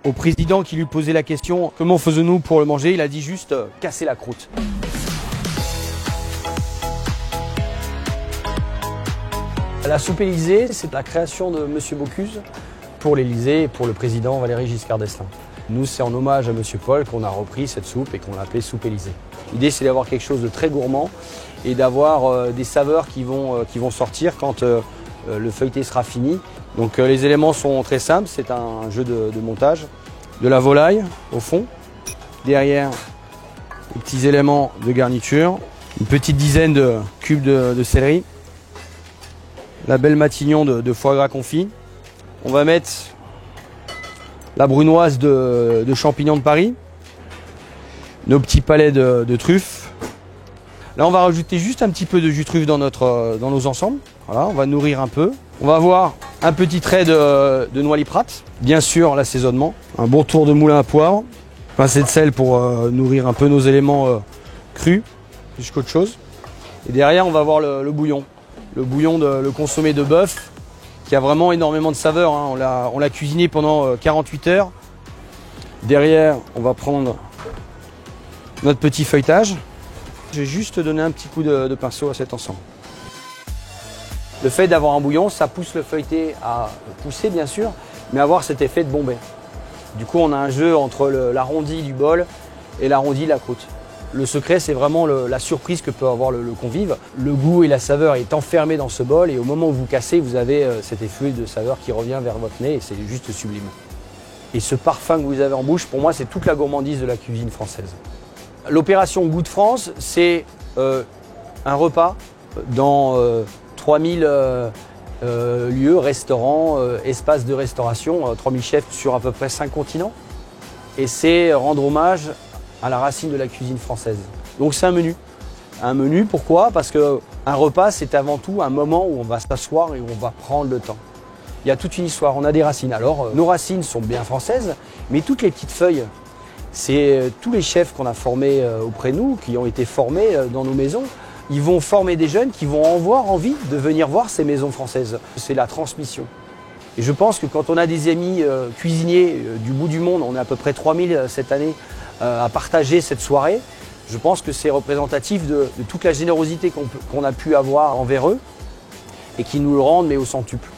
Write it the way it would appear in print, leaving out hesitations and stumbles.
Au président qui lui posait la question « Comment faisons-nous pour le manger ?» il a dit juste « Casser la croûte ». La soupe Élysée, c'est la création de M. Bocuse pour l'Élysée et pour le président Valéry Giscard d'Estaing. Nous, c'est en hommage à M. Paul qu'on a repris cette soupe et qu'on l'a appelée soupe Élysée. L'idée, c'est d'avoir quelque chose de très gourmand et d'avoir des saveurs qui vont sortir quand le feuilleté sera fini. Donc les éléments sont très simples, c'est un jeu de montage. De la volaille au fond, derrière les petits éléments de garniture, une petite dizaine de cubes de céleri, la belle matignon de foie gras confit. On va mettre la brunoise de champignons de Paris, nos petits palets de truffes. Là, on va rajouter juste un petit peu de jus de truffe dans nos ensembles. Voilà, on va nourrir un peu. On va avoir un petit trait de noix liprate, bien sûr l'assaisonnement, un bon tour de moulin à poivre, pincée de sel pour nourrir un peu nos éléments crus, plus qu'autre chose. Et derrière, on va avoir le bouillon, le consommé de bœuf, qui a vraiment énormément de saveur. Hein. On l'a cuisiné pendant 48 heures. Derrière, on va prendre notre petit feuilletage. Je vais juste donner un petit coup de pinceau à cet ensemble. Le fait d'avoir un bouillon, ça pousse le feuilleté à pousser bien sûr, mais avoir cet effet de bombée. Du coup, on a un jeu entre l'arrondi du bol et l'arrondi de la croûte. Le secret, c'est vraiment la surprise que peut avoir le convive. Le goût et la saveur est enfermé dans ce bol et au moment où vous cassez, vous avez cet effluve de saveur qui revient vers votre nez et c'est juste sublime. Et ce parfum que vous avez en bouche, pour moi, c'est toute la gourmandise de la cuisine française. L'opération Goût de France, c'est un repas dans 3000 lieux, restaurants, espaces de restauration, 3000 chefs sur à peu près 5 continents. Et c'est rendre hommage à la racine de la cuisine française. Donc c'est un menu. Un menu, pourquoi? Parce qu'un repas, c'est avant tout un moment où on va s'asseoir et où on va prendre le temps. Il y a toute une histoire, on a des racines. Alors, nos racines sont bien françaises, mais toutes les petites feuilles, c'est tous les chefs qu'on a formés auprès de nous, qui ont été formés dans nos maisons. Ils vont former des jeunes qui vont avoir envie de venir voir ces maisons françaises. C'est la transmission. Et je pense que quand on a des amis cuisiniers du bout du monde, on est à peu près 3000 cette année à partager cette soirée, je pense que c'est représentatif de toute la générosité qu'on a pu avoir envers eux et qui nous le rendent mais au centuple.